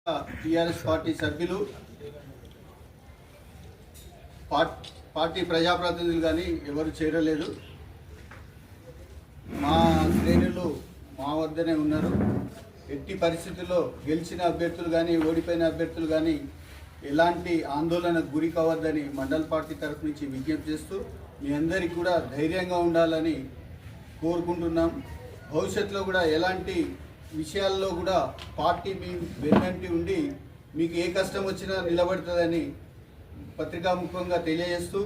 TRS party సభ్యులు party ప్రజాప్రతినిధులు కానీ ఎవరు చేరలేదు. మా శ్రేణులు మా వద్దనే ఉన్నారు. ఎట్టి పరిస్థితుల్లో గెలిచిన అభ్యర్థులు కానీ ఓడిపోయిన అభ్యర్థులు కానీ ఎలాంటి ఆందోళనకు గురి కావద్దని మండల పార్టీ తరఫు నుంచి విజ్ఞప్తి చేస్తూ మీ అందరికీ కూడా ధైర్యంగా ఉండాలని కోరుకుంటున్నాం. భవిష్యత్తులో కూడా ఎలాంటి విషయాల్లో కూడా పార్టీ మీ వెన్నంటి ఉండి మీకు ఏ కష్టం వచ్చినా నిలబడుతుందని పత్రికాముఖంగా తెలియజేస్తూ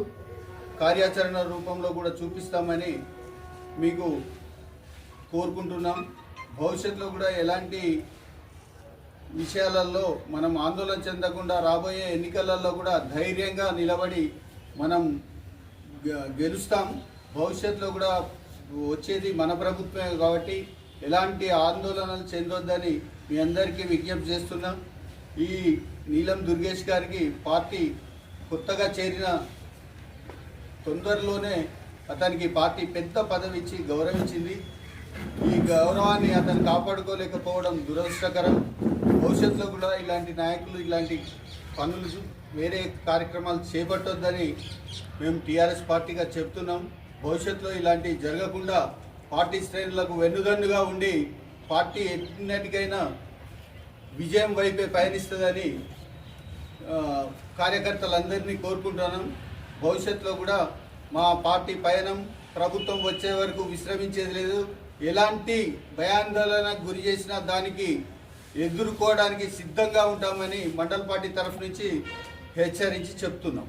కార్యాచరణ రూపంలో కూడా చూపిస్తామని మీకు కోరుకుంటున్నాం. భవిష్యత్తులో కూడా ఎలాంటి విషయాలలో మనం ఆందోళన చెందకుండా రాబోయే ఎన్నికలలో కూడా ధైర్యంగా నిలబడి మనం గెలుస్తాం. భవిష్యత్తులో కూడా వచ్చేది మన ప్రభుత్వమే కాబట్టి ఎలాంటి ఆందోళనలు చెందొద్దని మీ అందరికీ విజ్ఞప్తి చేస్తున్నాం. ఈ నీలం దుర్గేష్ గారికి పార్టీ కొత్తగా చేరిన తొందరలోనే అతనికి పార్టీ పెద్ద పదవి ఇచ్చి గౌరవించింది. ఈ గౌరవాన్ని అతను కాపాడుకోలేకపోవడం దురదృష్టకరం. భవిష్యత్తులో కూడా ఇలాంటి నాయకులు ఇలాంటి పనులు వేరే కార్యక్రమాలు చేపట్టొద్దని మేము టీఆర్ఎస్ పార్టీగా చెప్తున్నాం. భవిష్యత్తులో ఇలాంటివి జరగకుండా పార్టీ శ్రేణులకు వెన్నుదన్నుగా ఉండి పార్టీ ఎన్నిటికైనా విజయం వైపే పయనిస్తుందని కార్యకర్తలందరినీ కోరుకుంటున్నాం. భవిష్యత్తులో కూడా మా పార్టీ పయనం ప్రభుత్వం వచ్చే వరకు విశ్రమించేది లేదు. ఎలాంటి భయాందోళనకు గురి చేసినా దానికి ఎదుర్కోవడానికి సిద్ధంగా ఉంటామని మండల పార్టీ తరఫు నుంచి హెచ్చరించి చెప్తున్నాం.